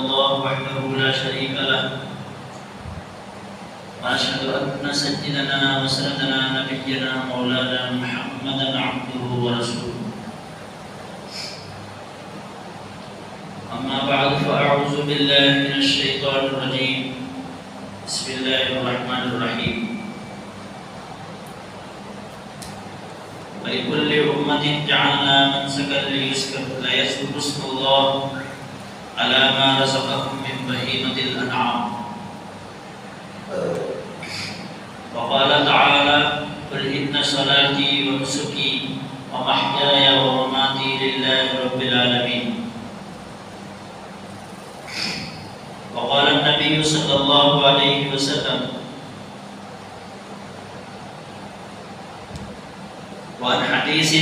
الله وحده لا شريك له وأشهد أن سيدنا وسندنا نبينا مولانا محمدا عبده ورسوله أما بعد فأعوذ بالله من الشيطان الرجيم بسم الله الرحمن الرحيم ولكل أمة جعلنا منسكا ليذكروا اسم الله على ما رزقهم من بهيمة الأنعام وقال تعالى قل إن صلاتي ونسكي ومحياي ومماتي لله رب العالمين وقال النبي صلى الله عليه وسلم وعن حديث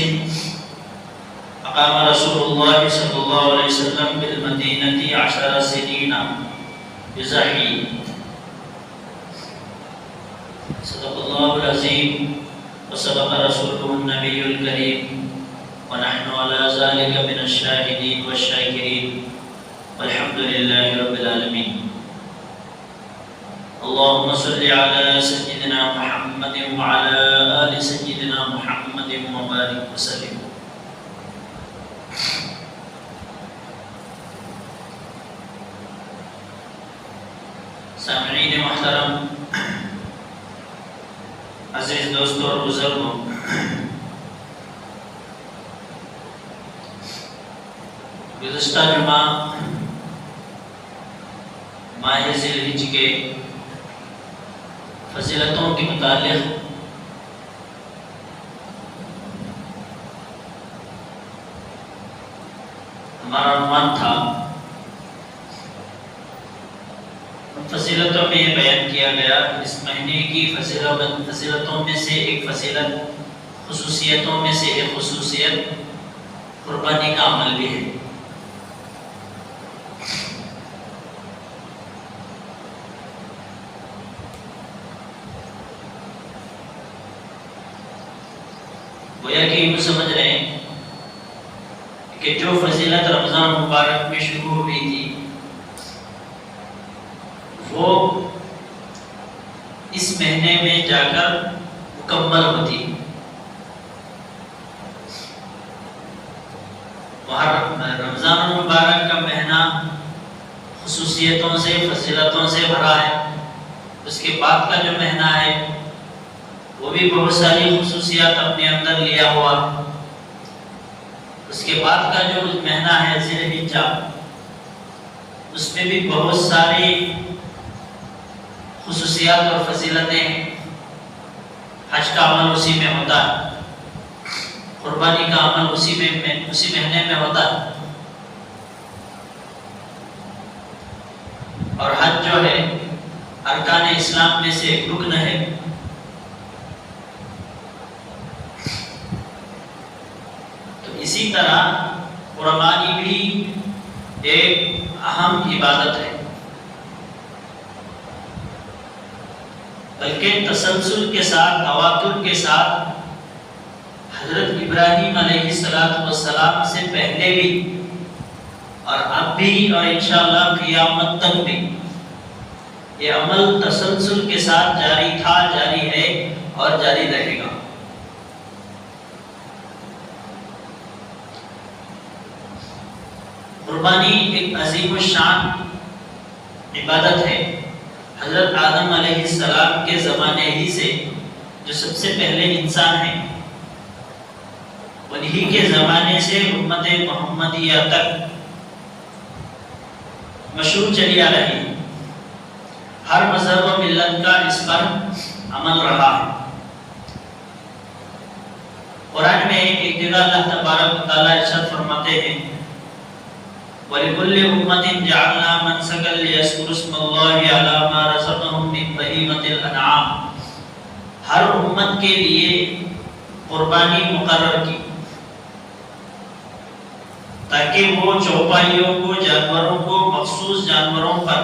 أقام رسول الله صلى الله عليه وسلم بالمدينة 10 سنين بزحي صدق الله العظيم وصدق رسوله النبي الكريم ونحن على ذلك من الشاهدين والشاكرين والحمد لله رب العالمين اللهم صل على سيدنا محمد وعلى آل سيدنا محمد وبارك وسلم سامعین محترم، عزیز دوستوں اور بزرگوں، گزشتہ جمعہ ماہ ذی الحجہ کے فضیلتوں کے متعلق ہمارا عنوان تھا، فضیلتوں میں یہ بیان کیا گیا اس مہینے کی فضیلتوں میں سے ایک فضیلت، خصوصیتوں میں سے ایک خصوصیت قربانی کا عمل بھی ہے۔ گویا کہ یہ سمجھ رہے ہیں کہ جو فضیلت رمضان مبارک میں شروع ہوئی تھی وہ اس مہینے میں جا کر مکمل ہوتی۔ رمضان مبارک کا مہینہ خصوصیتوں سے، فضیلتوں سے بھرا ہے۔ اس کے بعد کا جو مہینہ ہے وہ بھی بہت ساری خصوصیات اپنے اندر لیا ہوا۔ اس کے بعد کا جو مہینہ ہے ذی الحجہ، اس میں بھی بہت ساری خصوصیات اور فضیلتیں۔ حج کا عمل اسی میں ہوتا ہے، قربانی کا عمل اسی مہینے میں ہوتا ہے، اور حج جو ہے ارکان اسلام میں سے ایک رکن ہے۔ تو اسی طرح قربانی بھی ایک اہم عبادت ہے، بلکہ تسلسل کے ساتھ، تواتر کے ساتھ حضرت ابراہیم علیہ السلام سے پہلے بھی اور اب بھی اور انشاءاللہ قیامت تک بھی یہ عمل تسلسل کے ساتھ جاری تھا، جاری ہے اور جاری رہے گا۔ قربانی ایک عظیم الشان عبادت ہے۔ حضرت آدم علیہ السلام کے زمانے ہی سے جو سب سے پہلے انسان ہیں، انہی کے زمانے سے امت محمدیہ تک مشہور چلی آ رہی ہے۔ ہر مذہب و ملت کا اس پر عمل رہا ہے۔ قرآن میں ایک جگہ اللہ تبارک و تعالیٰ ارشاد فرماتے ہیں وَلِكُلِّ أُمَّةٍ جَعَلْنَا مَنْسَكًا لِيَذْكُرُوا اسْمَ اللَّهِ عَلَى مَا رَزَقَهُم مِّن بَهِيمَةِ الْأَنْعَامِ، ہر امت کے لیے قربانی مقرر کی تاکہ وہ چوپائیوں کو، جانوروں کو، مخصوص جانوروں پر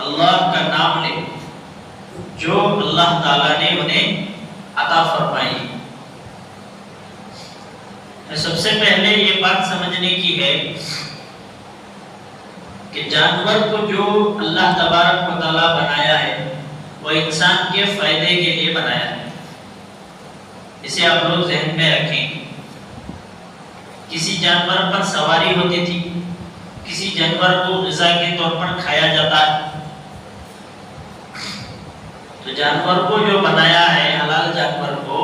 اللہ کا نام لے جو اللہ تعالیٰ نے انہیں عطا فرمائی۔ سب سے پہلے یہ بات سمجھنے کی ہے کہ جانور کو جو اللہ تبارک و تعالیٰ بنایا ہے وہ انسان کے فائدے کے لیے بنایا ہے. اسے آپ لوگ ذہن میں رکھیں. کسی جانور پر سواری ہوتی تھی، کسی جانور کو غذا کے طور پر کھایا جاتا ہے. تو جانور کو جو بنایا ہے، حلال جانور کو،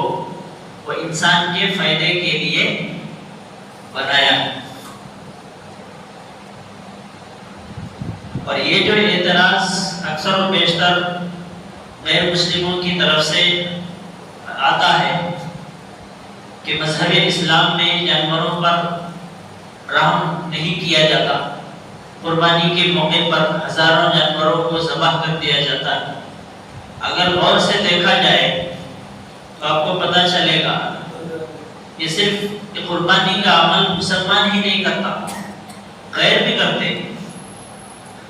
وہ انسان کے فائدے کے لیے بنایا ہے. اور یہ جو اعتراض اکثر و بیشتر غیر مسلموں کی طرف سے آتا ہے کہ مذہب اسلام میں جانوروں پر رحم نہیں کیا جاتا، قربانی کے موقع پر ہزاروں جانوروں کو ذبح کر دیا جاتا ہے. اگر غور سے دیکھا جائے تو آپ کو پتہ چلے گا یہ صرف قربانی کا عمل مسلمان ہی نہیں کرتا، غیر بھی کرتے ہیں.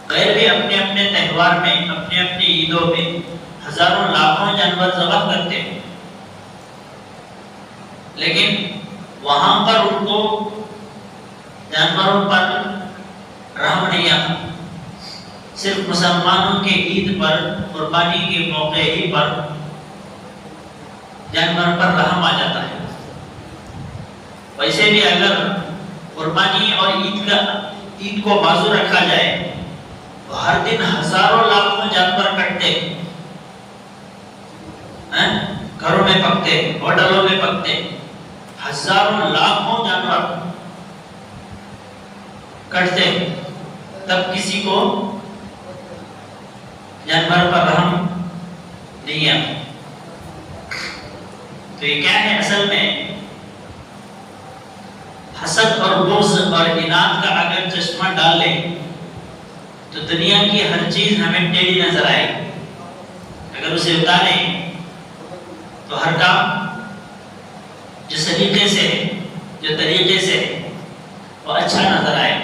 غیر بھی اپنے اپنے تہوار میں، اپنے اپنے عیدوں میں ہزاروں لاکھوں جانور ذبح کرتے ہیں، لیکن وہاں پر ان کو جانوروں پر رحم نہیں آتا. صرف مسلمانوں کے عید پر، قربانی کے موقع ہی پر جانور پر رحم آ جاتا ہے. ویسے بھی اگر قربانی اور عید کو بازو رکھا جائے تو ہر دن ہزاروں لاکھوں جانور کٹتے ہیں، گھروں میں پکتے، ہوٹلوں میں پکتے، ہزاروں لاکھوں جانور کٹتے، تب کسی کو جانور پر رحم نہیں آتا. تو یہ کیا ہے؟ اصل میں حسد اور بغض اور اناد کا اگر چشمہ ڈال لیں تو دنیا کی ہر چیز ہمیں ٹیڑھی نظر آئے. اگر اسے اتاریں تو ہر کام جس طریقے سے وہ اچھا نظر آئے.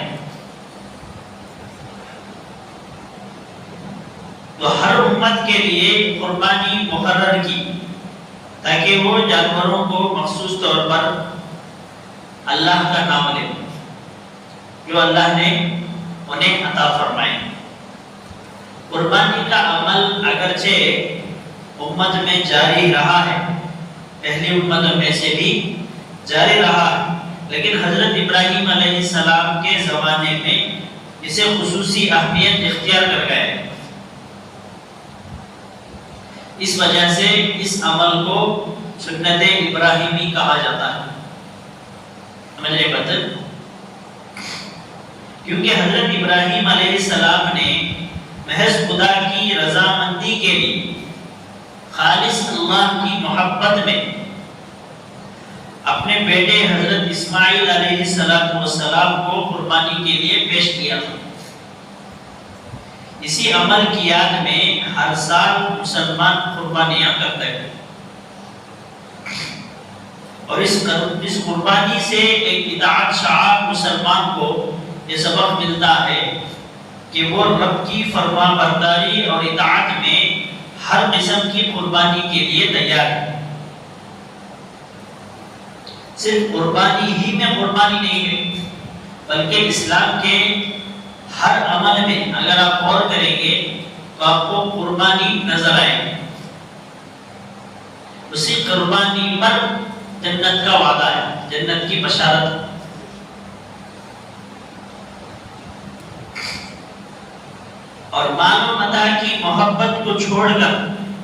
تو ہر امت کے لیے قربانی مقرر کی تاکہ وہ جانوروں کو مخصوص طور پر اللہ کا نام لے جو اللہ نے انہیں عطا فرمائے. قربانی کا عمل اگرچہ امت میں جاری رہا ہے، پہلی امتوں میں سے بھی جاری رہا ہے، لیکن حضرت ابراہیم علیہ السلام کے زمانے میں اسے خصوصی اہمیت اختیار کر گئے. اس وجہ سے اس عمل کو سنت ابراہیمی کہا جاتا ہے. سمجھ رہے بات؟ کیونکہ حضرت ابراہیم علیہ السلام نے محض خدا کی رضامندی کے لیے، خالص اللہ کی محبت میں اپنے بیٹے حضرت اسماعیل علیہ السلام کو قربانی کے لیے پیش کیا تھا. اسی عمل کی یاد میں ہر سال مسلمان قربانیاں کرتے ہیں، اور اس قربانی سے ایک اطاعت شعار مسلمان کو یہ سبق ملتا ہے کہ وہ رب کی فرما برداری اور اطاعت میں ہر قسم کی قربانی کے لیے تیار ہے. صرف قربانی ہی میں قربانی نہیں ہے، بلکہ اسلام کے ہر عمل میں اگر آپ غور کریں گے تو آپ کو قربانی نظر آئے گی. اسی قربانی پر جنت کا وعدہ ہے، جنت کی بشارت. اور مال و متاع کی محبت کو چھوڑ کر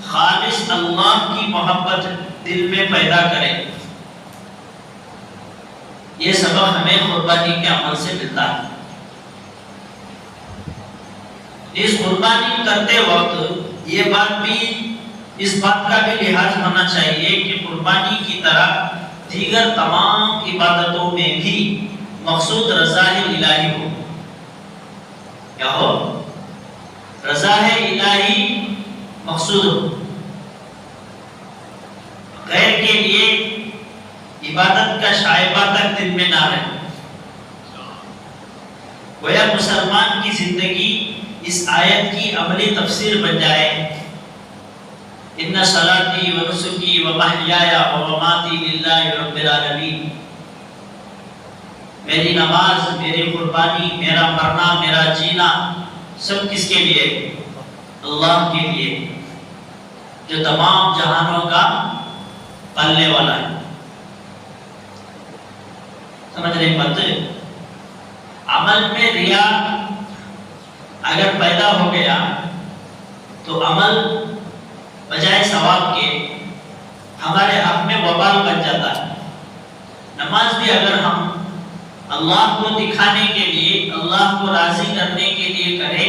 خالص اللہ کی محبت دل میں پیدا کریں. یہ سبق ہمیں قربانی کے عمل سے ملتا ہے. اس قربانی کرتے وقت یہ بات بھی، اس بات کا بھی لحاظ ہونا چاہیے کہ قربانی کی طرح دیگر تمام عبادتوں میں بھی مقصود رضا الہی ہو. کیا ہو؟ رضا الہی مقصود ہو. غیر کے لیے عبادت کا شائبہ تک دل میں نہ رہے. گویا مسلمان کی زندگی اس آیت کی عملی تفسیر بن جائے. ان صلاتی و نسکی و محیایا و مماتی للہ رب العالمین. میری نماز، میری قربانی، میرا مرنا، میرا جینا سب کس کے لیے؟ اللہ کے لیے، جو تمام جہانوں کا پالنے والا ہے۔ سمجھ رہے بات؟ عمل میں ریا اگر پیدا ہو گیا تو عمل بجائے ثواب کے ہمارے حق میں وبال بن جاتا ہے۔ نماز بھی اگر ہم اللہ کو دکھانے کے لیے، اللہ کو راضی کرنے کے لیے کریں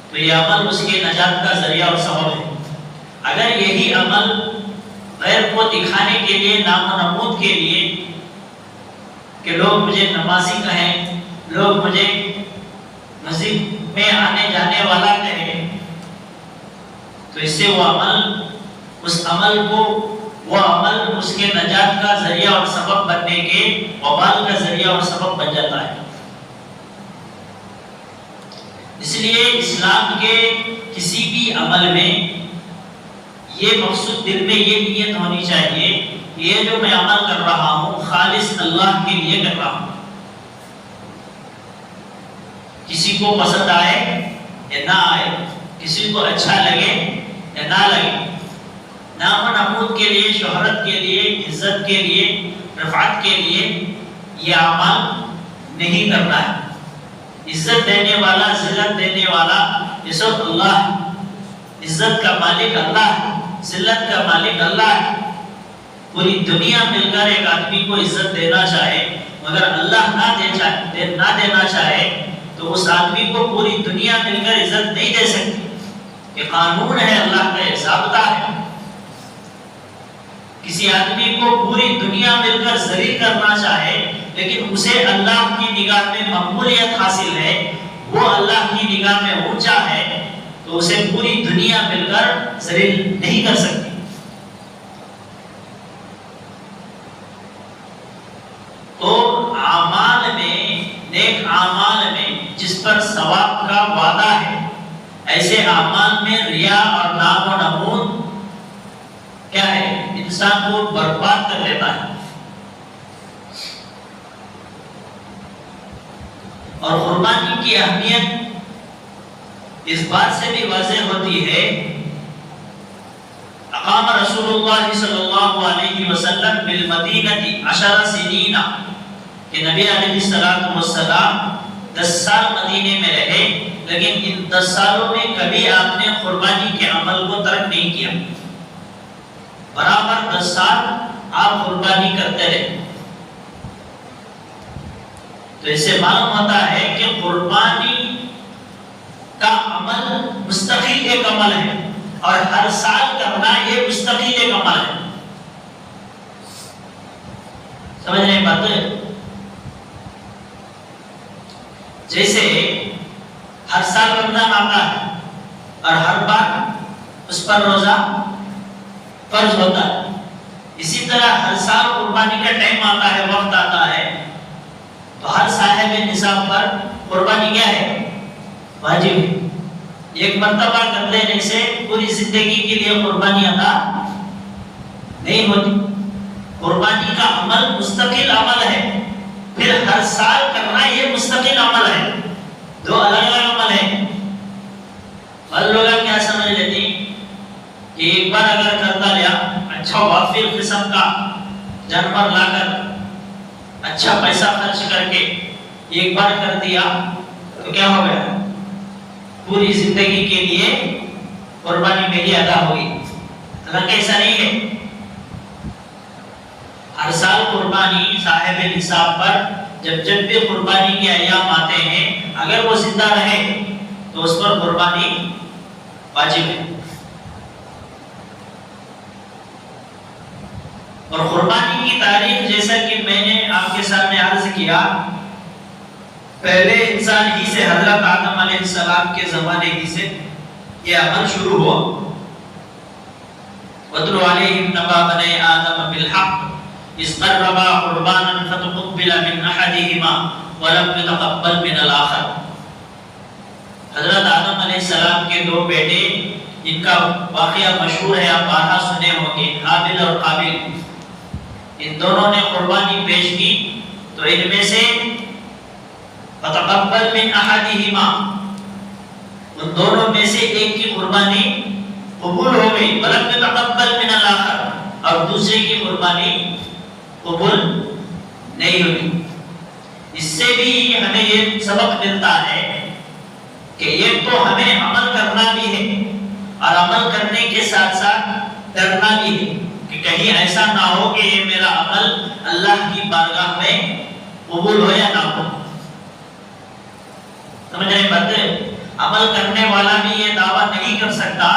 تو یہ عمل اس کے نجات کا ذریعہ اور سبب ہے۔ اگر یہی عمل غیر کو دکھانے کے لیے، نام و نمود کے لیے کہ لوگ مجھے نمازی کہیں، لوگ مجھے مسجد میں آنے جانے والا کہیں، تو اس سے وہ عمل اس کے نجات کا ذریعہ اور سبب بننے کے، وبال کا ذریعہ اور سبب بن جاتا ہے۔ اس لیے اسلام کے کسی بھی عمل میں یہ مقصود دل میں یہ نیت ہونی چاہیے، یہ جو میں عمل کر رہا ہوں خالص اللہ کے لیے کر رہا ہوں، کسی کو پسند آئے یا نہ آئے، کسی کو اچھا لگے یا نہ لگے، نام و نمود کے لیے، شہرت کے لیے، عزت کے لیے، رفعت کے لیے یہ عمل نہیں کرنا ہے۔ عزت دینے والا، ذلت دینے والا یہ سب اللہ ہے۔ عزت کا مالک اللہ ہے، ذلت کا مالک اللہ ہے۔ پوری دنیا مل کر ایک آدمی کو عزت دینا چاہے مگر اللہ نہ دینا چاہے تو اس آدمی کو پوری دنیا مل کر عزت نہیں دے سکتی۔ یہ قانون ہے، اللہ کا ضابطہ ہے۔ کسی آدمی کو پوری دنیا مل کر ذلیل کرنا چاہے لیکن اسے اللہ کی نگاہ میں مقبولیت حاصل ہے، وہ اللہ کی نگاہ میں اونچا ہے، تو اسے پوری دنیا مل کر ذلیل نہیں کر سکتی۔ تو اعمال میں، نیک اعمال میں جس پر ثواب کا وعدہ ہے، ایسے اعمال میں ریا اور نام و نمود کیا ہے؟ انسان کو برباد کر لیتا ہے۔ اور قربانی کی اہمیت اس بات سے بھی واضح ہوتی ہے، اقام رسول اللہ صلی اللہ علیہ وسلم بالمدینہ 10 سنین، کہ نبی علیہ السلام 10 سال مدینے میں رہے، لیکن ان 10 سالوں میں کبھی آپ نے قربانی کے عمل کو ترک نہیں کیا، برابر 10 سال آپ قربانی کرتے رہے۔ تو اس سے معلوم ہوتا ہے کہ قربانی کا عمل مستقل ایک عمل ہے، اور ہر سال کرنا یہ مستقل ایک عمل ہے۔ سمجھ رہے ہیں بات؟ جیسے ہر سال رمضان آتا ہے اور ہر بار اس پر روزہ فرض ہوتا ہے، اسی طرح ہر سال قربانی کا ٹائم آتا ہے، وقت آتا ہے، تو ہر صاحب نصاب پر قربانی کیا ہے؟ واجب ہے۔ ایک مرتبہ کر لینے سے پوری زندگی کے لیے قربانی ادا نہیں ہوتی۔ قربانی کا عمل مستقل عمل ہے، پھر ہر سال کرنا یہ مستقل عمل ہے، دو الگ الگ عمل ہے۔ اور لوگ کیا سمجھ لیتے ہیں کہ ایک بار اگر کرتا لیا، اچھا وافر قسم کا جانور لا کر، اچھا پیسہ خرچ کر کے ایک بار کر دیا تو کیا ہو گیا؟ پوری زندگی کے لیے قربانی میری ادا ہوگی۔ حالانکہ ایسا نہیں ہے۔ ہر سال قربانی صاحب نصاب پر جب بھی قربانی کے ایام آتے ہیں، اگر وہ زندہ رہے تو اس پر قربانی واجب ہے۔ اور قربانی کی تاریخ جیسا کہ میں نے آپ کے سامنے عرض کیا، پہلے انسان ہی سے، حضرت آدم علیہ السلام کے زمانے ہی سے یہ عمل شروع ہوا۔ وَاتْلُ عَلَيْهِمْ نَبَأَ بَنِي آدَمَ بِالْحَقِّ إِذْ قَرَّبَا قُرْبَانًا فَتُقُبِّلَ مِنْ أَحَدِهِمَا وَلَمْ يُتَقَبَّلْ مِنَ الْآخَرِ۔ حضرت آدم علیہ السلام کے دو بیٹے، ان کا واقعہ مشہور ہے، آپ بارہا سنے ہوں گے، حابل اور قابل۔ ان دونوں نے قربانی پیش کی تو تو ان میں سے فتقبل من احدہما، ان دونوں میں سے ایک کی قربانی قبول ہو گئی، ولم یتقبل من الاخر، اور دوسرے کی قربانی قبول نہیں ہوئی۔ اس سے بھی ہمیں یہ سبق ملتا ہے کہ ایک تو ہمیں عمل کرنا بھی ہے اور عمل کرنے کے ساتھ ساتھ ڈرنا بھی ہے کہ کہیں ایسا نہ ہو کہ یہ میرا عمل اللہ کی بارگاہ میں قبول ہو یا نہ ہو۔ سمجھ رہے بات؟ عمل کرنے والا بھی یہ دعویٰ نہیں کر سکتا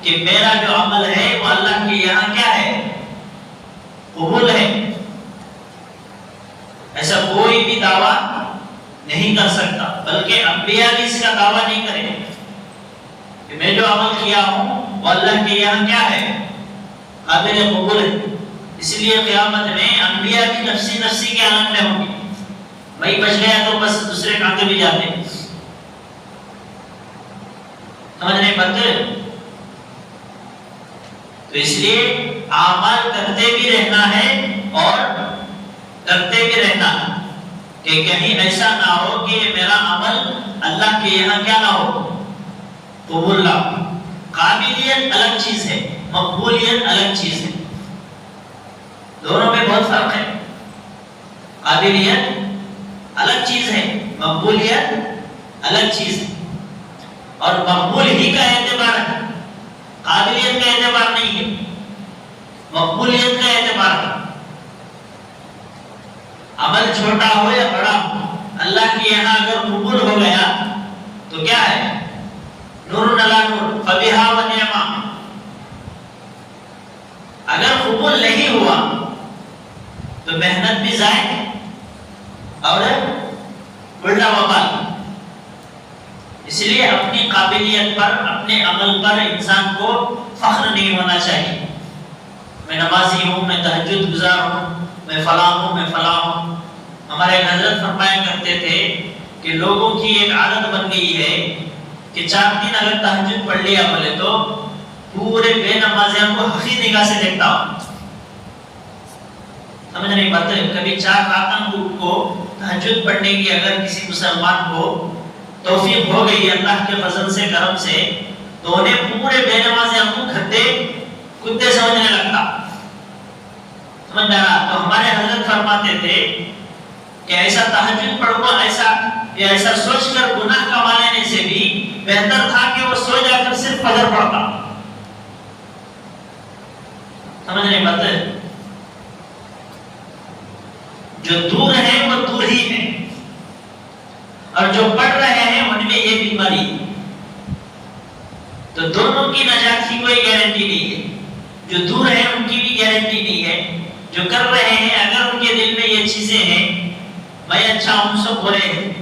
کہ میرا جو عمل ہے وہ اللہ کے یہاں کیا ہے؟ قبول ہے۔ ایسا کوئی بھی دعویٰ نہیں کر سکتا، بلکہ انبیاء بھی اس کا دعویٰ نہیں کریں کہ میں جو عمل کیا ہوں وہ اللہ کے یہاں کیا ہے؟ قابل قبول ہے۔ اس لیے قیامت میں انبیاء بھی نفسی نفسی کے عالم میں ہوں گے، میں بچ گیا تو بس دوسرے کام بھی جاتے ہیں۔ سمجھ رہے بندے؟ تو اس لیے اعمال کرتے بھی رہنا ہے اور کرتے بھی رہنا ہے کہ کہیں ایسا نہ ہو کہ میرا عمل اللہ کے یہاں کیا نہ ہو؟ قبول نہ ہو۔ قابلیت الگ چیز ہے، مقبولیت الگ چیز ہے، دونوں میں بہت فرق ہے۔ قابلیت الگ چیز ہے، مقبولیت الگ چیز ہے، اور مقبول ہی کا اعتبار ہے، قابلیت کا اعتبار نہیں ہے، مقبولیت کا اعتبار ہے۔ عمل چھوٹا ہو یا بڑا ہو، اللہ کے یہاں اگر قبول ہو گیا تو کیا ہے؟ نور علی نور، فبہا و نعما۔ اگر قبول نہیں ہوا تو محنت بھی ضائع اور الٹا وبال۔ اس لیے اپنی قابلیت پر، اپنے عمل پر انسان کو فخر نہیں ہونا چاہیے۔ میں نمازی ہوں، میں تہجد گزار ہوں، میں فلاں ہوں، میں فلاں ہوں۔ ہمارے حضرت فرمایا کرتے تھے کہ لوگوں کی ایک عادت بن گئی ہے کہ 4 دن اگر تہجد پڑھ لیا بولے تو پورے بے نمازیوں کو حقیر نگاہ سے دیکھتا ہوں۔ سمجھ نہیں بات؟ کبھی 4 رکعت کو تہجد پڑھنے کی اگر کسی مسلمان کو توفیق ہو گئی اللہ کے فضل سے، کرم سے، تو انہیں پورے بے نمازیوں کو کھدے کتے سمجھنے لگتا۔ سمجھ رہا؟ تو ہمارے حضرت فرماتے تھے کہ ایسا تہجد پڑھ کو ایسا سوچ کر گناہ کما لینے سے بھی بہتر تھا کہ وہ سو جا کر صرف فجر پڑھتا۔ سمجھ نہیں بات؟ جو دور ہے وہ دور ہی ہے، اور جو پڑھ رہے ہیں ان میں یہ بیماری، تو دونوں کی نجات کی کوئی گارنٹی نہیں ہے۔ جو دور ہے ان کی بھی گارنٹی نہیں ہے، جو کر رہے ہیں اگر ان کے دل میں یہ چیزیں ہیں میں اچھا ہوں، سب برے ہیں،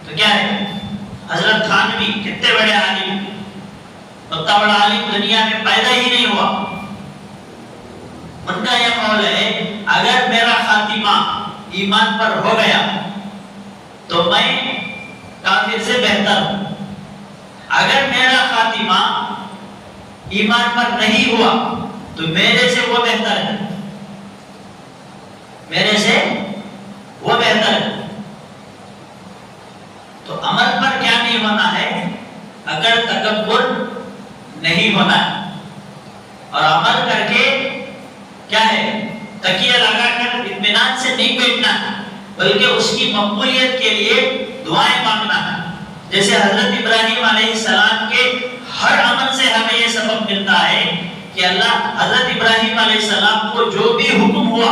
تو کیا ہے؟ حضرت خان بھی کتنے بڑے عالم، اتنا بڑا عالم دنیا میں پیدا ہی نہیں ہوا۔ ان کا یہ قول ہے اگر میرا خاتمہ ایمان پر ہو گیا تو میں کافر سے بہتر ہوں، اگر میرا خاتمہ ایمان پر نہیں ہوا تو میرے سے وہ بہتر ہے، میرے سے وہ بہتر ہے۔ تو عمل پر کیا نہیں ہونا ہے؟ اگر تکبر نہیں ہونا ہے، اور عمل کر کے کیا ہے؟ تکیہ لگا کر اطمینان سے نہیں بیٹھنا ہے، بلکہ اس کی مقبولیت کے لیے دعائیں مانگنا ہے۔ جیسے حضرت ابراہیم علیہ السلام کے ہر عمل سے ہمیں یہ سبق ملتا ہے کہ اللہ حضرت ابراہیم علیہ السلام کو جو بھی حکم ہوا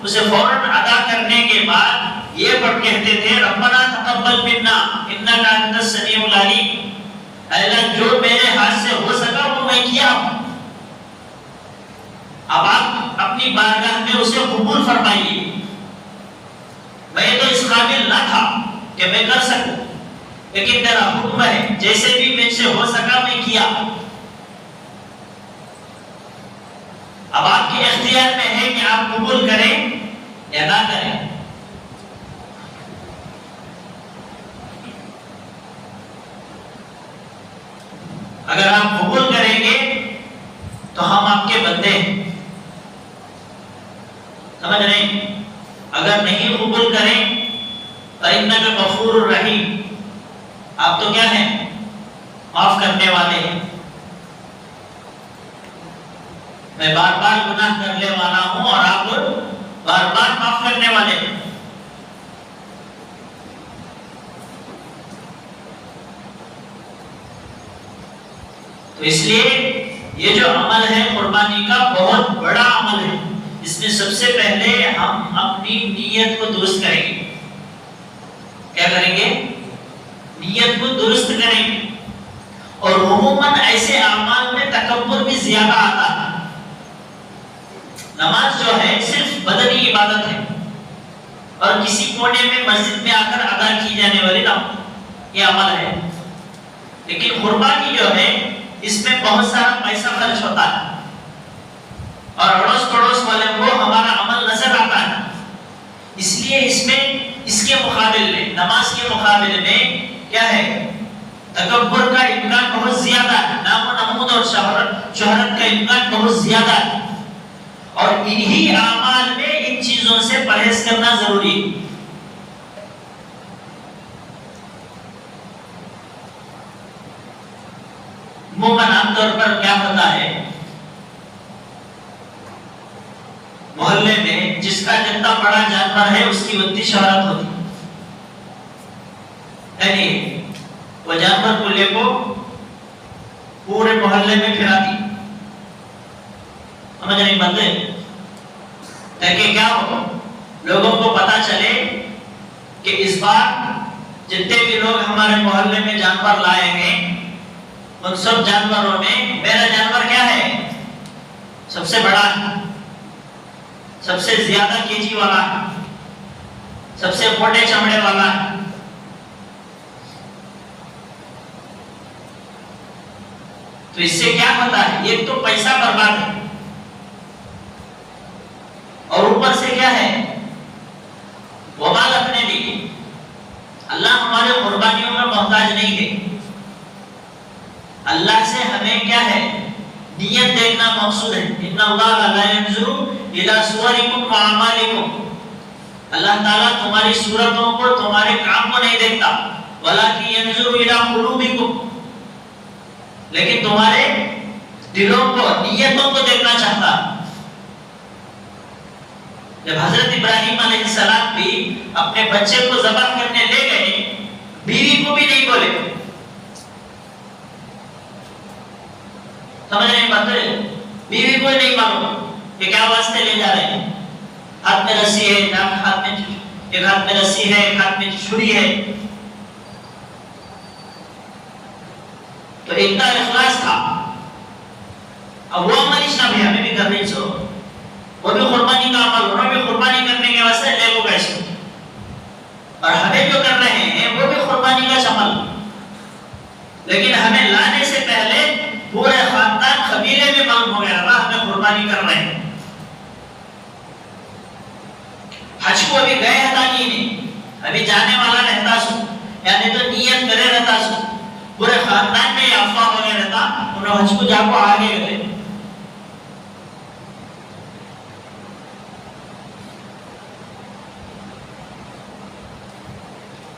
اسے فوراً ادا کرنے کے بعد یہ پڑھ کہتے تھے ربنا تقبل منا انک انت السمیع العلیم، اے اللہ جو میرے ہاتھ سے ہو سکا وہ میں کیا ہوں، اب آپ اپنی بارگاہ میں اسے قبول فرمائیے۔ میں تو اس قابل نہ تھا کہ میں کر سکوں، لیکن میرا حکم ہے جیسے بھی مجھ سے ہو سکا میں کیا۔ اب آپ کے اختیار میں ہے کہ آپ قبول کریں یا نہ کریں۔ اگر آپ قبول کریں گے تو ہم آپ کے بندے ہیں، سمجھ رہے ہیں؟ اگر نہیں قبول کریں فإنك غفور رحیم، آپ تو کیا ہیں؟ معاف کرنے والے ہیں، میں بار بار گناہ کرنے والا ہوں اور آپ بار بار معاف کرنے والے ہیں۔ تو اس لیے یہ جو عمل ہے قربانی کا بہت بڑا عمل ہے، اس میں سب سے پہلے ہم اپنی نیت کو درست کریں گے۔ کیا کریں گے؟ نیت کو درست کریں گے۔ اور عموماً ایسے اعمال میں تکبر بھی زیادہ آتا ہے۔ نماز جو ہے صرف بدنی عبادت ہے اور کسی کونے میں مسجد میں آ کر ادا کی جانے والی یہ عمل ہے، لیکن قربانی جو ہے اس میں بہت سارا پیسہ خرچ ہوتا ہے اور اڑوس پڑوس والے کو ہمارا عمل نظر آتا ہے، اس لیے اس میں اس کے مقابل میں نماز کے مقابل میں کیا ہے؟ تکبر کا امکان بہت زیادہ ہے، نام و نمود اور شہرت کا امکان بہت زیادہ ہے، اور انہی اعمال میں ان چیزوں سے پرہیز کرنا ضروری ہے۔ عموماً عام طور پر کیا ہوتا ہے، محلے میں جس کا جتنا بڑا جانور ہے اس کی اتنی شہرت ہوتی ہے، یعنی وہ جانور کو لے کو پورے محلے میں پھراتی، سمجھ نہیں بندے، تاکہ کیا ہو، لوگوں کو پتا چلے کہ اس بار جتنے بھی لوگ ہمارے محلے میں جانور لائے ہیں ان سب جانوروں میں میرا جانور کیا ہے؟ سب سے بڑا ہے، سب سے زیادہ کیجی والا ہے، سب سے موٹے چمڑے والا ہے۔ تو اس سے کیا ہوتا ہے؟ ایک تو پیسہ برباد ہے اور اوپر سے کیا ہے؟ وبال اپنے لیے۔ اللہ ہمارے قربانیوں میں محتاج نہیں ہے، اللہ سے ہمیں کیا ہے؟ نیت دیکھنا مقصود ہے۔ ان اللہ لا ينظر الى صورکم واعمالکم، اللہ تعالیٰ تمہاری صورتوں کو، تمہارے کام کو نہیں دیکھتا، ولکن ينظر الى قلوبکم، لیکن تمہارے دلوں کو، نیتوں کو دیکھنا چاہتا۔ جب حضرت ابراہیم علیہ السلام بھی اپنے بچے کو ذبح کرنے لے گئے، بیوی کو بھی نہیں بولے، سمجھ نہیں پاتے، بیوی کو نہیں معلوم کہ کیا واسطے لے جا رہے ہیں، ہاتھ میں رسی ہے، ایک ہاتھ میں رسی ہے، ایک ہاتھ میں چھری ہے۔ تو اتنا اخلاص تھا۔ اب وہ عمل اسلام بھی ہمیں بھی کرنے چھو، وہ بھی قربانی کا عمل، انہوں بھی قربانی کرنے کے واسطے لے کو گئے، اور ہمیں جو کر رہے ہیں وہ بھی قربانی کا عمل، لیکن ہمیں لانے سے پہلے پورے خاندان قبیلے میں معلوم ہو گیا اللہ ہمیں قربانی کر رہے ہیں۔ حج کو ابھی گئے رہتا نہیں، ابھی جانے والا رہتا سو، یعنی تو نیت کرے رہتا سو، پورے خاندان میں یہ افواہ ہو گیا رہتا، انہوں حج کو جا کو آگے گئے۔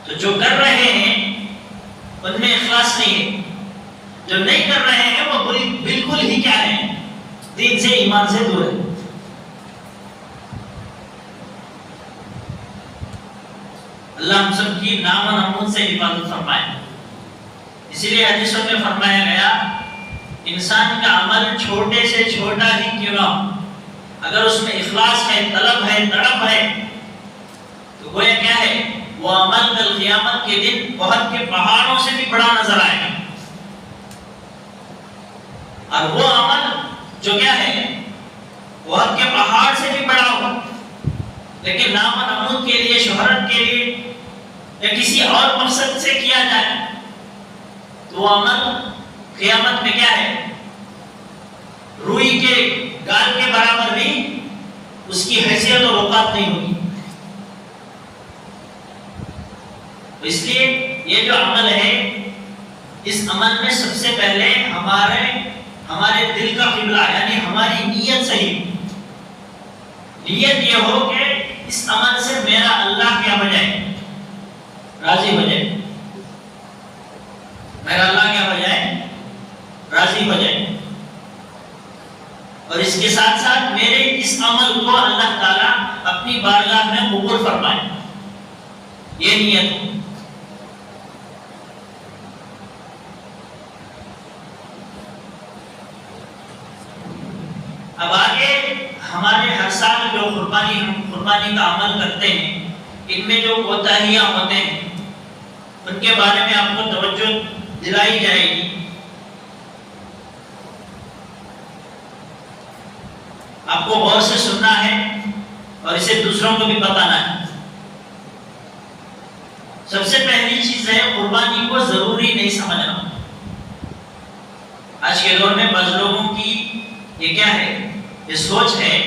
تو جو کر رہے ہیں ان میں اخلاص نہیں ہے، جو نہیں کر رہے ہیں وہ بالکل ہی کیا ہے؟ دین سے، ایمان سے دور ہے۔ اللہ ہم سب کی نام و نمود سے حفاظت فرمائے۔ اسی لیے حدیثوں میں فرمایا گیا انسان کا عمل چھوٹے سے چھوٹا ہی کیوں نہ ہو، اگر اس میں اخلاص ہے، طلب ہے، تڑپ ہے، تو گویا کیا ہے؟ وہ عمل کل قیامت کے دن بہت کے پہاڑوں سے بھی بڑا نظر آئے گا، اور وہ عمل جو کیا ہے؟ بہت کے پہاڑ سے بھی بڑا ہو، لیکن نام و نمود کے لیے، شہرت کے لیے یا کسی اور مقصد سے کیا جائے تو وہ عمل قیامت میں کیا ہے؟ روئی کے گال کے برابر بھی اس کی حیثیت اور اوقات نہیں ہوگی۔ اس لیے یہ جو عمل ہے، اس عمل میں سب سے پہلے ہمارے دل کا قبلہ، یعنی ہماری نیت صحیح، نیت یہ ہو کہ اس عمل سے میرا اللہ کیا بجائے، راضی ہو جائے، میرا اللہ کیا ہو جائے؟ راضی ہو جائے، اور اس کے ساتھ ساتھ میرے اس عمل کو اللہ تعالیٰ اپنی بارگاہ میں قبول فرمائے، یہ نیت ہو۔ اب آگے ہمارے ہر سال جو قربانی کا عمل کرتے ہیں، ان میں جو کوتاہیاں ہوتے ہیں ان کے بارے میں آپ کو توجہ دلائی جائے گی۔ آپ کو غور سے سننا ہے اور اسے دوسروں کو بھی بتانا ہے۔ سب سے پہلی چیز ہے قربانی کو ضروری نہیں سمجھنا۔ آج کے دور میں بعض لوگوں کی یہ کیا ہے، یہ سوچ ہے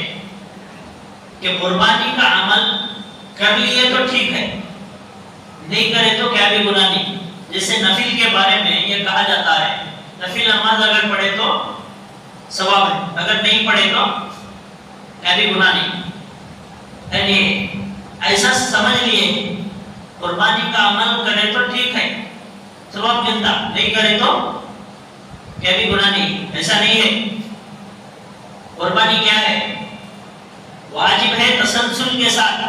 کہ قربانی کا عمل کر لیے تو ٹھیک ہے، نہیں کرے تو کیا بھی گناہ نہیں۔ جیسے نفل کے بارے میں یہ کہا جاتا ہے نفل نماز اگر پڑھے تو ثواب ہے، اگر نہیں پڑھے تو کیا بھی گناہ نہیں، یعنی ایسا سمجھ لیے قربانی کا عمل کرے تو ٹھیک ہے، ثواب ملتا، نہیں کرے تو کیا بھی گناہ نہیں۔ ایسا نہیں ہے۔ قربانی کیا ہے؟ واجب ہے تسلسل کے ساتھ،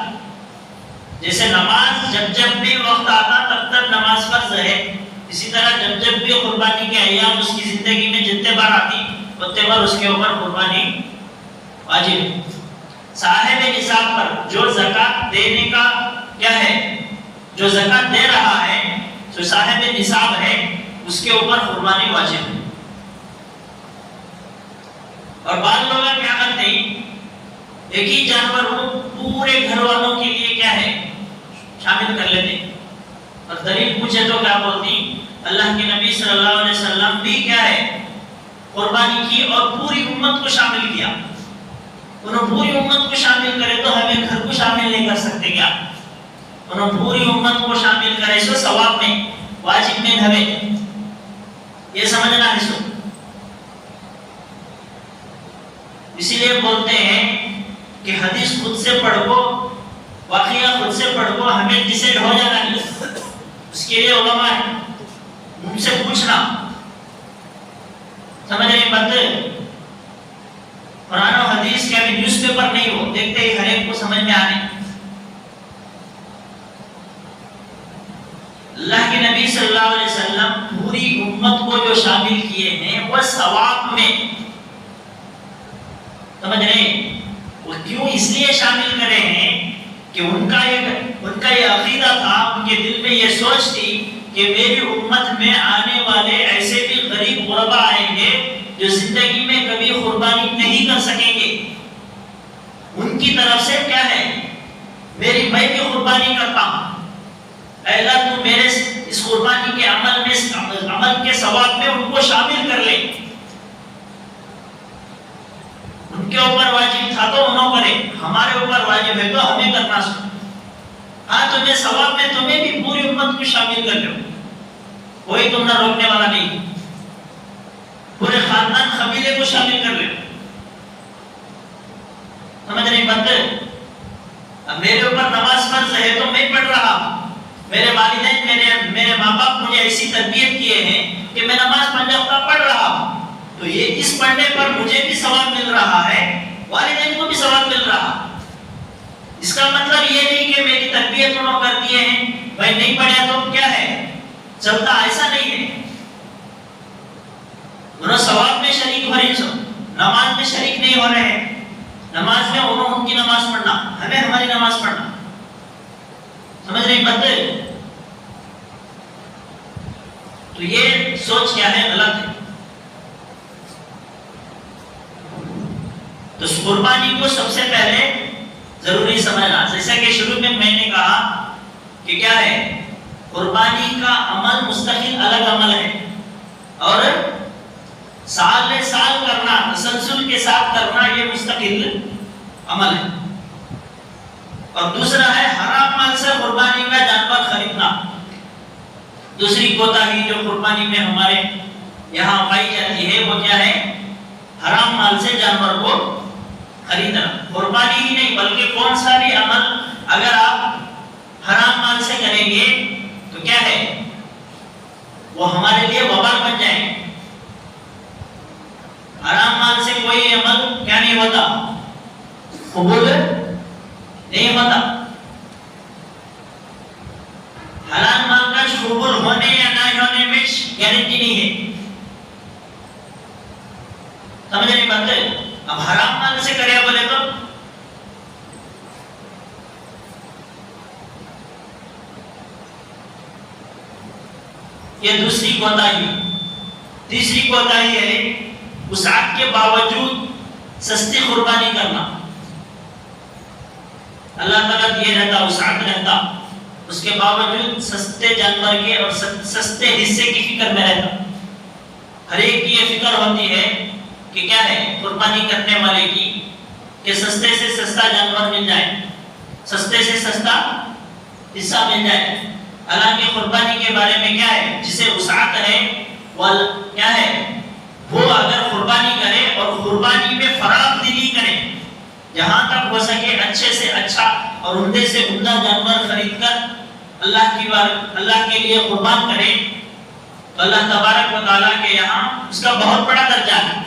جیسے نماز جب بھی وقت آتا تب تک نماز فرض ہے، اسی طرح جب بھی قربانی کے ایام اس کی زندگی میں جتنے بار آتی اتنے بار اس کے اوپر قربانی واجب ہے۔ صاحب نصاب پر جو زکات دینے کا کیا ہے، جو زکات دے رہا ہے، جو صاحب نصاب ہے، اس کے اوپر قربانی واجب ہے۔ اور بعض لوگ کیا کرتے ہیں، ایک ہی جانور کو پورے گھر والوں کے لیے کیا ہے شامل کر لیتے ہیں، اور دلیل پوچھے تو کیا بولتی، اللہ کے نبی صلی اللہ علیہ وسلم بھی کیا ہے قربانی کی اور پوری امت کو شامل کیا۔ انہوں پوری امت کو شامل کرے تو ہمیں گھر کو شامل نہیں کر سکتے کیا؟ انہوں پوری امت کو شامل کرے سو ثواب میں، واجب میں دھوے، یہ سمجھنا ہے سو۔ اسی لیے بولتے ہیں کہ حدیث خود سے پڑھو، واقعہ خود سے پڑھو، ہمیں ڈیسائیڈ ہو جانا نہیں، اس کے لیے علماء ہے، ان سے پوچھنا، سمجھ رہے بات؟ قرآن و حدیث کیا بھی نیوز پیپر نہیں ہو، دیکھتے ہی ہر ایک کو سمجھ میں آنے۔ اللہ کے نبی صلی اللہ علیہ وسلم پوری امت کو جو شامل کیے ہیں وہ ثواب میں، سمجھ رہے ہیں؟ وہ کیوں اس لیے شامل کرے ہیں کہ ان کا یہ عقیدہ تھا، ان کے دل میں یہ سوچ تھی کہ میری امت میں آنے والے ایسے بھی غریب غربا آئیں گے جو زندگی میں کبھی قربانی نہیں کر سکیں گے، ان کی طرف سے کیا ہے میں بھی قربانی کرتا ہوں، اے اللہ تو میرے اس قربانی کے عمل کے ثواب میں ان کو شامل کر لے۔ ان کے اوپر واجب تھا تو انہوں کرے، ہمارے اوپر واجب ہے تو ہمیں کرنا سو۔ ہاں تمہیں ثواب میں تمہیں بھی پوری امت کو شامل کر لو، کوئی تم نہ روکنے والا نہیں، پورے خاندان قبیلے کو شامل کر لو، سمجھ رہی بات؟ اب میرے اوپر نماز فرض ہے تو میں پڑھ رہا ہوں، میرے والدین میرے ماں باپ مجھے ایسی تربیت کیے ہیں کہ میں نماز 5 وقت پڑھ رہا ہوں، تو یہ اس پڑھنے پر مجھے بھی ثواب مل رہا ہے، والدین کو بھی ثواب مل رہا ہے۔ اس کا مطلب یہ نہیں کہ میری تربیت انہوں کر دیے ہیں، بھائی نہیں پڑھا تو کیا ہے چلتا، ایسا نہیں ہے۔ انہوں ثواب میں شریک ہو رہے، نماز میں شریک نہیں ہو رہے ہیں، نماز میں انہوں ان کی نماز پڑھنا، ہمیں ہماری نماز پڑھنا، سمجھ رہے بندے؟ تو یہ سوچ کیا ہے، غلط ہے۔ تو قربانی کو سب سے پہلے ضروری سمجھنا، جیسا کہ شروع میں نے کہا کہ کیا ہے قربانی کا عمل مستقل الگ عمل ہے، اور سال سال کرنا، تسلسل کے ساتھ کرنا، یہ مستقل عمل ہے۔ اور دوسرا ہے حرام مال سے قربانی کا جانور خریدنا۔ دوسری کوتاہی جو قربانی میں ہمارے یہاں پائی جاتی ہے وہ کیا ہے، حرام مال سے جانور کو خریدنا۔ قربانی ہی نہیں بلکہ کون سا بھی عمل اگر آپ حرام مال سے کریں گے تو کیا ہے وہ ہمارے لیے وبال بن جائے. حرام مال سے کوئی عمل کیا نہیں ہوتا, قبول نہیں ہوتا. حلال مال کا قبول ہونے یا نہ ہونے میں گارنٹی نہیں ہے. سمجھ نہیں بات ہے. اب حرام مال سے کرے بولے تو یہ دوسری کوتاہی. تیسری کوتاہی ہے وسعت کے باوجود سستی قربانی کرنا. اللہ تعالیٰ دیے رہتا, وسعت رہتا, اس کے باوجود سستے جانور کے اور سستے حصے کی فکر میں رہتا. ہر ایک کی یہ فکر ہوتی ہے کہ کیا ہے قربانی کرنے والے کی کہ سستے سے سستا جانور مل جائے, سستے سے سستا حصہ مل جائے. حالانکہ قربانی کے بارے میں کیا ہے, جسے وسعت ہے وہ کیا ہے, وہ اگر قربانی کرے اور قربانی میں فراخ دلی کرے, جہاں تک ہو سکے اچھے سے اچھا اور عمدے سے عمدہ جانور خرید کر اللہ کے لیے قربان کرے, تو اللہ تبارک و تعالیٰ کے یہاں اس کا بہت بڑا درجہ ہے.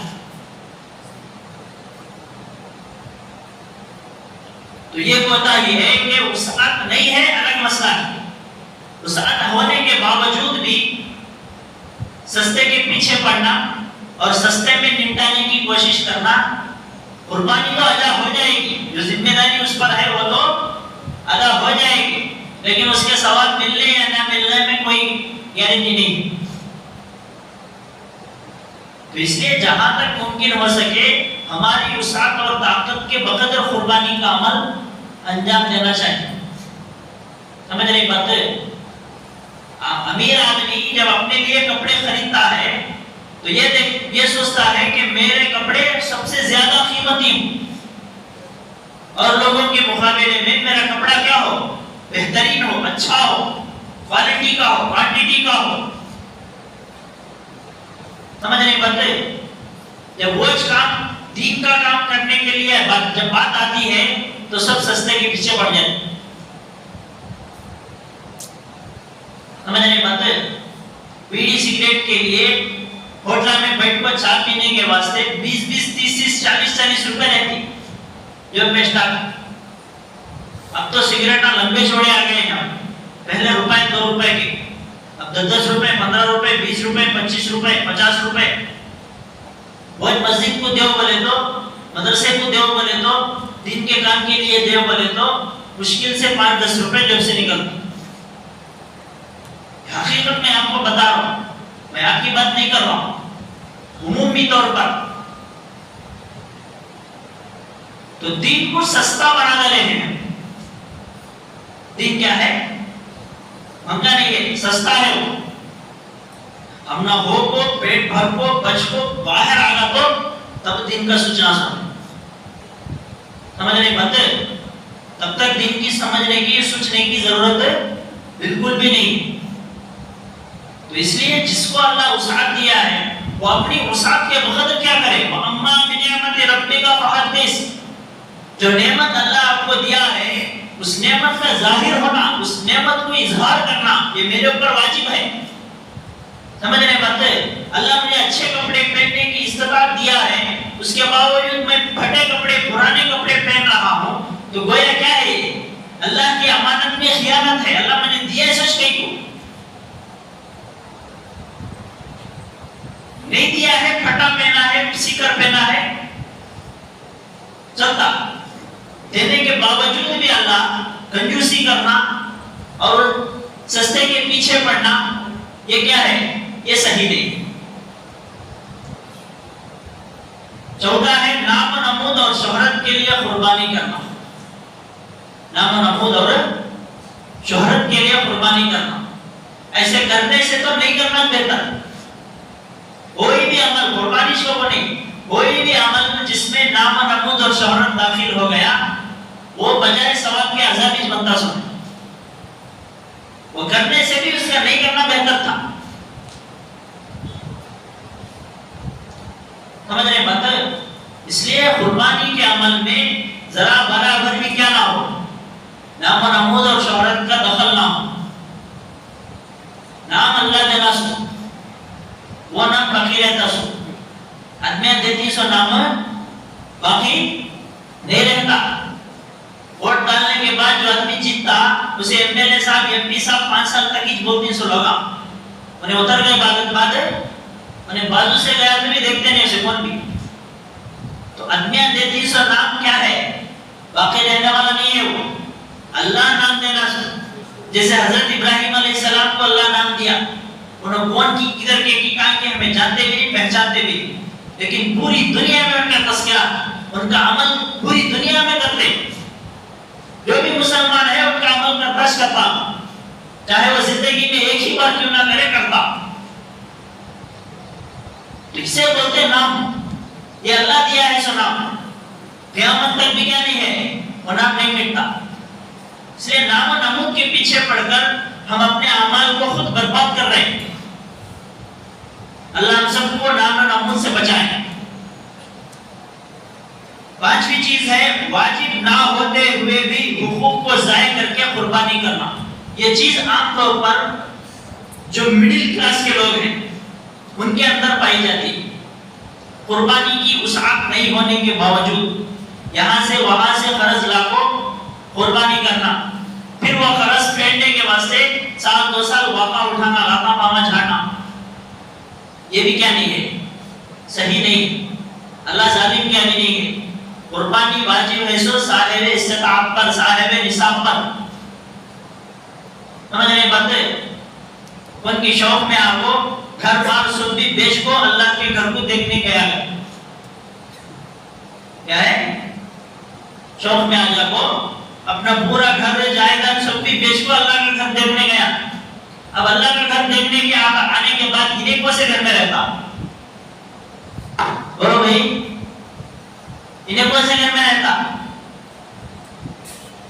تو یہ کوتاہی ہے کہ وسعت نہیں ہے, الگ مسئلہ ہے. وسعت ہونے کے باوجود بھی سستے کے پیچھے پڑنا اور سستے میں نمٹانے کی کوشش کرنا, قربانی تو ادا ہو جائے گی, جو ذمہ داری اس پر ہے وہ تو ادا ہو جائے گی, لیکن اس کے ثواب ملنے یا نہ ملنے میں کوئی گارنٹی نہیں. تو اس لیے جہاں تک ممکن ہو سکے ہماری وسعت اور طاقت کے بقدر قربانی کا عمل انجام دینا چاہیے. سمجھ رہی بات ہے. امیر آدمی جب اپنے لیے کپڑے خریدتا ہے تو یہ سوچتا ہے کہ میرے کپڑے سب سے زیادہ قیمتی ہوں اور لوگوں کے مقابلے میں میرا کپڑا کیا ہو, بہترین ہو, اچھا ہو, کوالٹی کا ہو, کوانٹٹی کا ہو. سمجھ نہیں پاتے. جب وہ کام دین کا کام کرنے کے لیے جب بات آتی ہے تو سب سستے کے پیچھے پڑ جاتے. سمجھ نہیں پاتے. بیڑی سگریٹ کے لیے ہوٹل میں بیٹھ کر چائے پینے کے واسطے 20 30 40 روپے رہتی جو پیشتا. اب تو سگریٹ لمبے چھوڑے آ گئے ہیں. پہلے روپے 2 روپے کے, اب 10 روپے, 15 روپے, 20 روپے, 25 روپے, 50 روپے. وہ مسجد کو دیو بولے تو, مدرسے کو دیو بولے تو, دین کے کام کے لیے دیو بولے تو مشکل سے 5-10 روپے جب سے نکلتے. حقیقت میں آپ کو بتا رہا ہوں, میں آپ کی بات نہیں کر رہا ہوں, عمومی طور پر. تو دین کو سستا بنا ڈالے ہیں. دین کیا ہے, مہنگا نہیں ہے, سستا ہے. وہ ہم نہ ہو کو پیٹ بھر کو بچ کو باہر آگا تو تب دین کا سوچنا سمجھ نہیں پاتے. تب تک دین کی سمجھنے کی سوچنے کی ضرورت بالکل بھی نہیں. تو اس لیے جس کو اللہ وسعت دیا ہے وہ اپنی وسعت کے بقدر کیا کرے. وَأَمَّا بِنِعْمَتِ رَبِّكَ فَحَدِّثْ. جو نعمت اللہ آپ کو دیا ہے اس نعمت کا ظاہر ہونا, اس نعمت کو اظہار کرنا یہ میرے اوپر واجب ہے. سمجھ نہیں پاتے. اللہ مجھے اچھے کپڑے پہننے کی استطاعت دیا ہے, اس کے باوجود میں پھٹے کپڑے, پرانے کپڑے پہن رہا ہوں, تو گویا کیا ہے, اللہ کی امانت میں خیانت ہے. اللہ مجھے دیا سچ کہیں کو نہیں دیا ہے, پھٹا پہنا ہے, سیکر پہنا ہے, چلتا. دینے کے باوجود بھی اللہ کنجوسی کرنا اور سستے کے پیچھے پڑنا یہ کیا ہے, یہ صحیح نہیں. چوتھا ہے نام و نمود اور شہرت کے لیے قربانی کرنا. نام و نمود اور شہرت کے لیے قربانی کرنا, ایسے کرنے سے تو نہیں کرنا بہتر. کوئی بھی عمل, قربانی کو نہیں, کوئی بھی عمل جس میں نام و نمود اور شہرت داخل ہو گیا وہ بجائے ثواب کے عذاب ہی بنتا سن. وہ کرنے سے بھی اس کا نہیں کرنا بہتر تھا. سمجھ رہے بات. اس لیے قربانی کے عمل میں ذرا برابر بھی کیا نہ ہو, نام و نمود اور شہرت کا دخل نہ ہو. وہ نام باقی رہتا سو آدمی دیتی سو نام باقی نہیں رہتا. ووٹ ڈالنے کے بعد جو آدمی جیتتا اسے ایم ایل اے صاحب ایم پی صاحب 5 سال تک ہی بولتے سو لوگا انہیں اتر گئے بعد انہیں بازو سے گیا تو بھی دیکھتے نہیں اسے کون بھی. تو آدمیاں دیتی سو نام کیا ہے باقی رہنے والا نہیں ہے. وہ اللہ نام دینا سو جیسے حضرت ابراہیم علیہ السلام کو اللہ نام دیا انہوں کون کی کدھر کے کہاں کے ہمیں جانتے بھی نہیں پہچانتے بھی نہیں لیکن پوری دنیا میں ان کا تذکرہ ان کا عمل پوری دنیا میں کرتے. جو بھی مسلمان ہے ان کا عمل کا برش کرتا چاہے وہ زندگی میں ایک ہی بار کیوں نہ کرے کرتا. اسے بولتے نام یہ اللہ دیا ہے سو نام قیامت تک بھی کیا نہیں ہے وہ نام نہیں مٹتا. اس لیے نام و نمود کے پیچھے پڑ کر ہم اپنے اعمال کو خود برباد کر رہے ہیں. اللہ ہم سب کو نام و نمود سے بچائے. 5ویں چیز ہے واجب نہ ہوتے ہوئے بھی حقوق کو ضائع کر کے قربانی کرنا. یہ چیز عام طور پر جو مڈل کلاس کے لوگ ہیں ان کے اندر پائی جاتی ہے. قربانی کی وسعت نہیں ہونے کے باوجود یہاں سے وہاں سے قرض لا کو قربانی کرنا پھر وہ قرض پھیرنے کے واسطے 1-2 سال واقع اٹھانا لاتا پاما جھاڑنا یہ بھی کیا نہیں ہے صحیح نہیں. اللہ ظالم کیا نہیں ہے. قربانی واجب ہے سو صاحب استطاعت پر صاحب نصاب پر. سمجھ رہے بات ان کی شوق میں آپ کو گھر بار سب بھی بیچ کو اللہ کے گھر کو دیکھنے گیا ہے کیا ہے شوق میں آ جا کو اپنا پورا گھر جائیداد سب بھی بیچ کو اللہ کے گھر دیکھنے گیا. اب اللہ کا گھر دیکھنے کے آنے کے بعد انہیں کو سے گھر میں رہتا بولو بھائی انہیں کو سے گھر میں رہتا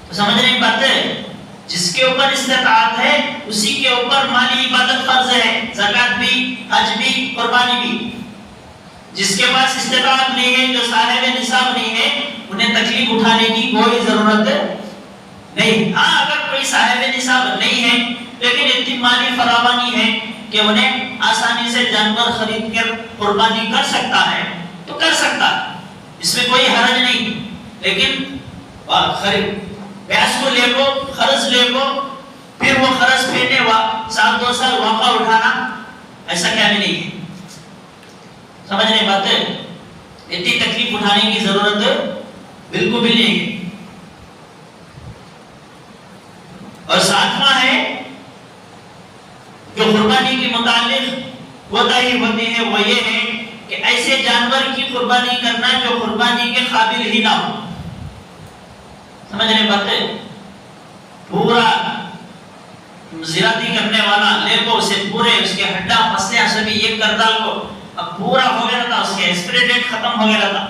تو سمجھ رہے بات ہے. جس کے اوپر استطاعت ہے اسی کے اوپر مالی عبادت فرض ہے زکات بھی حج بھی قربانی بھی. جس کے پاس استطاعت نہیں ہے جو صاحب نصاب نہیں ہے انہیں تکلیف اٹھانے کی کوئی ضرورت نہیں. ہاں اگر کوئی صاحب نصاب نہیں ہے لیکن اتنی مالی فراوانی ہے کہ انہیں آسانی سے جانور خرید کر قربانی کر سکتا ہے تو کر سکتا ہے اس میں کوئی حرج نہیں. لیکن خرید پیاس کو لے کو خرچ لے کو پھر وہ خرچ پھیرنے 1-2 سال واقع اٹھانا ایسا کیا بھی نہیں ہے. سمجھ رہے بات ہے اتنی تکلیف اٹھانے کی ضرورت بالکل بھی نہیں ہے. اور 7واں ہے جو قربانی کے متعلق کوتاہی ہوتی ہے وہ یہ ہے کہ ایسے جانور کی قربانی کرنا جو قربانی کے قابل ہی نہ ہو. سمجھ رہے بات ہے پورا زراعتی کرنے والا لے کو اسے پورے اس کے ہڈا پسلیاں سبھی ایک کر ڈال کو اب پورا ہو گیا تھا اس کے ایکسپائری ڈیٹ ختم ہو گیا تھا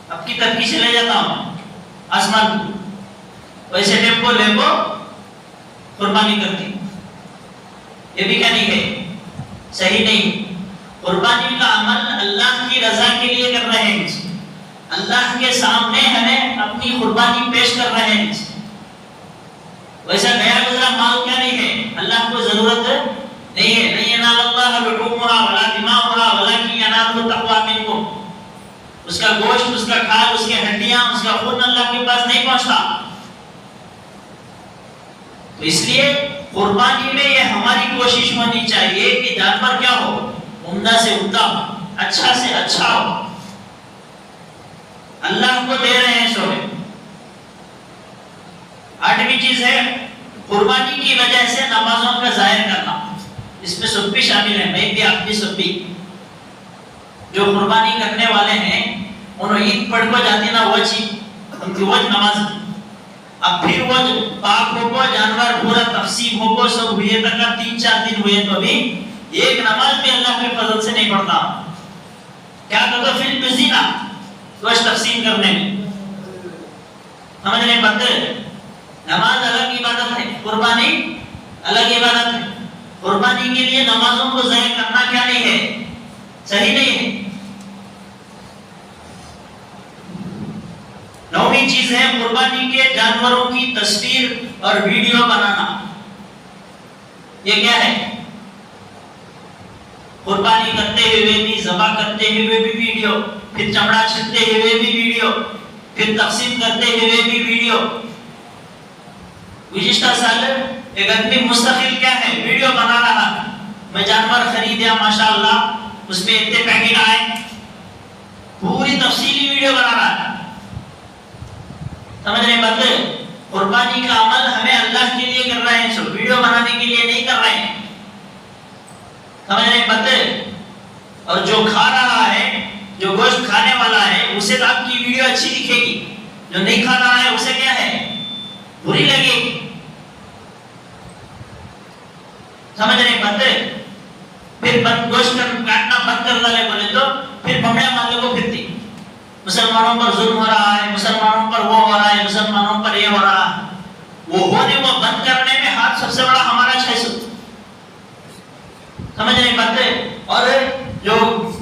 اب کی ترقی سے لے جاتا ہوں آسمان ویسے ٹائم کو لے کو قربانی کرتی یہ بھی کیا نہیں ہے صحیح نہیں. قربانی کا عمل اللہ کی رضا کے لیے کر رہے ہیں اللہ کے سامنے ہمیں اپنی قربانی پیش کر رہے ہیں. ویسا گیا گزرا مال کیا نہیں ہے اللہ کو ضرورت نہیں ہے. نہیں ینال اللہ لحومها ولا دماؤها ولکن ینالہ التقوی منکم. اس کا گوشت اس کا کھال اس کی ہڈیاں اس کا خون اللہ کے پاس نہیں پہنچتا. تو اس لیے قربانی میں یہ ہماری کوشش ہونی چاہیے کہ جانور کیا ہو عمدہ سے عمدہ ہو اچھا سے اچھا ہو اللہ کو دے رہے ہیں سو. 8ویں چیز ہے قربانی کی وجہ سے نمازوں کا ظاہر کرنا. اس میں سب بھی شامل ہیں میں بھی آپ بھی سب بھی جو قربانی کرنے والے ہیں انہوں عید پڑھ کو جاتی نا وجہ ان کی وجہ نماز اب پھر وہ پاک ہو کو جانور پورا تقسیم ہو کو سب ہوئے تک 3-4 دن ہوئے تو بھی ایک نماز بھی اللہ کے فضل سے نہیں پڑھتا. کیا کہتا پھر بزی نا گوشت تقسیم کرنے میں. سمجھ رہے بات نماز الگ عبادت ہے قربانی الگ عبادت ہے. قربانی کے لیے نمازوں کو ضائع کرنا کیا نہیں ہے صحیح نہیں ہے. 9ویں چیز ہے قربانی کے جانوروں کی تصویر اور ویڈیو بنانا. یہ کیا ہے قربانی کرتے ہوئے بھی، ذبح کرتے ہوئے بھی ویڈیو، پھر چمڑا چھلتے ہوئے بھی ویڈیو، پھر تقسیم کرتے ہوئے بھی ویڈیو۔ گزشتہ سال ایک آدمی مستقل کیا ہے ویڈیو بنا رہا، میں جانور خریدیا ماشاءاللہ، اس میں اتنے پیکٹ آئے، پوری تفصیلی ویڈیو بنا رہا ہے۔ سمجھ رہے بات؟ قربانی کا عمل ہمیں اللہ کے لیے کر رہے ہیں، سب ویڈیو بنانے کے لیے نہیں کر رہے ہیں۔ سمجھ رہے بات؟ اور جو کھا رہا ہے، جو گوشت کھانے والا ہے، اسے تو آپ کی ویڈیو اچھی دکھے گی، جو نہیں کھا رہا ہے اسے کیا ہے بری لگے گی۔ سمجھ رہے بات؟ پھر گوشت کاٹنا بند کر ڈالے بولے تو پھر بمڑیاں مالے کو پھرتی، مسلمانوں پر ظلم ہو رہا ہے، مسلمانوں پر وہ ہو رہا ہے، مسلمانوں پر یہ ہو رہا ہے۔ وہ بند کرنے میں ہاتھ سب سے بڑا ہمارا 600۔ سمجھ رہے بات؟ اور جو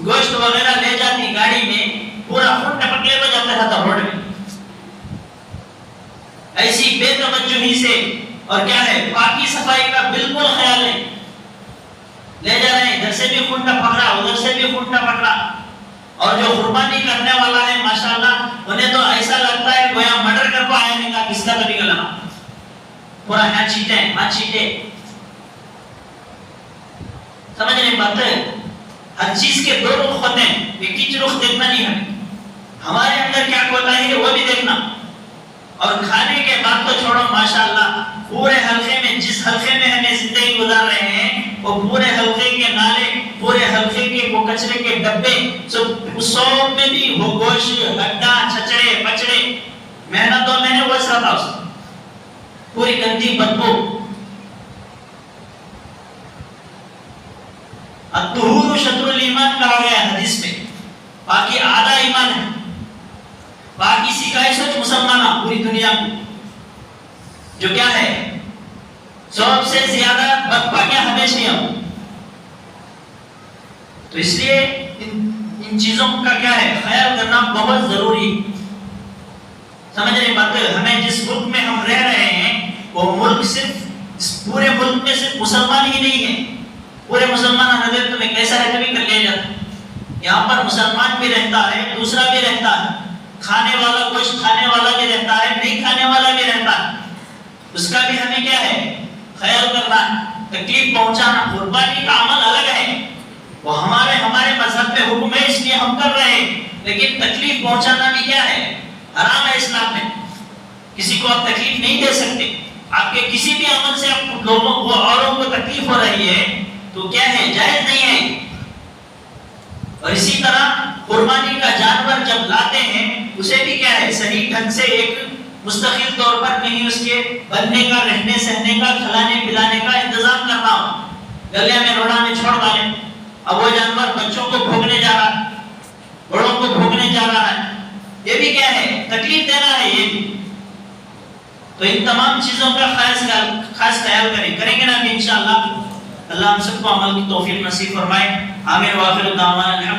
گوشت وغیرہ لے جاتی گاڑی میں، پورا خون ٹپکلے کو جاتا تھا روڈ میں، ایسی بے توجہی سے، اور کیا ہے پاکی صفائی کا بالکل خیال نہیں، لے جا رہے ہیں، ادھر سے بھی خون ٹپک رہا، ادھر سے بھی خون ٹپک رہا۔ اور جو قربانی کرنے والا ہے ماشاءاللہ، انہیں تو ایسا لگتا ہے گویا مرڈر کر کو آیا نہیں کہا کس کا کبھی گلا، پورا ہاتھ چھیٹے۔ سمجھ رہے بات؟ ہر چیز کے دو رخ ہوتے ہیں، ایک ہی رخ دیکھنا نہیں ہمیں، ہمارے اندر کیا ہوتا ہے وہ بھی دیکھنا۔ اور کھانے کے بعد تو چھوڑو ماشاءاللہ، پورے حلقے میں، جس حلقے میں ہمیں زندگی گزار رہے ہیں، وہ پورے حلقے کے نالے، پورے حلقے کے وہ کچرے کے ڈبے، سب میں بھی وہ گوشت، گڈھا، چھچڑے پچڑے، محنتوں میں نے وہ سب تھا، پوری گندی بدبو۔ الطہور شطر الایمان کہا گیا حدیث میں، باقی آدھا ایمان ہے، باقی سکھائے سچ مسلمانہ پوری دنیا میں، جو کیا ہے سب سے زیادہ بدپاکیاں ہمیشہ ہوں۔ تو اس لیے ان چیزوں کا کیا ہے خیال کرنا بہت ضروری۔ سمجھ رہے بات؟ ہمیں جس ملک میں ہم رہ رہے ہیں، وہ ملک صرف پورے ملک میں صرف مسلمان ہی نہیں ہے، پورے مسلمان حضرت میں کیسا ہے کبھی کر لیا جاتا ہے۔ یہاں پر مسلمان بھی رہتا ہے، دوسرا بھی رہتا ہے، کھانے والا گوشت کھانے والا بھی رہتا ہے، نہیں کھانے والا بھی رہتا ہے، اس کا بھی ہمیں کیا ہے خیال کرنا ہے، تکلیف پہنچانا۔ قربانی کا عمل الگ ہے، وہ ہمارے مذہب میں حکم ہے، اس لیے ہم کر رہے ہیں، لیکن تکلیف پہنچانا بھی کیا ہے حرام ہے اسلام میں۔ کسی کو آپ تکلیف نہیں دے سکتے، آپ کے کسی بھی عمل سے آپ لوگوں کو، اوروں کو تکلیف ہو رہی ہے تو کیا ہے جائز نہیں ہے۔ اور اسی طرح قربانی کا جانور جب لاتے ہیں، اسے بھی کیا ہے صحیح ڈھنگ سے ایک مستقل طور پر کہیں اس کے بننے کا، رہنے سہنے کا، کھلانے پلانے کا انتظام کرنا ہو۔ گلے میں روڑا میں چھوڑ ڈالیں، اب وہ جانور بچوں کو بھوگنے جا رہا ہے، بڑوں کو بھوگنے جا رہا ہے، یہ بھی کیا ہے تکلیف دینا ہے یہ بھی۔ تو ان تمام چیزوں کا خاص خیال کریں گے نا انشاءاللہ۔ اللہ ہم سب کو عمل کی توفیق نصیب فرمائے۔ آمین۔ وآخر دعوانا الحمدللہ۔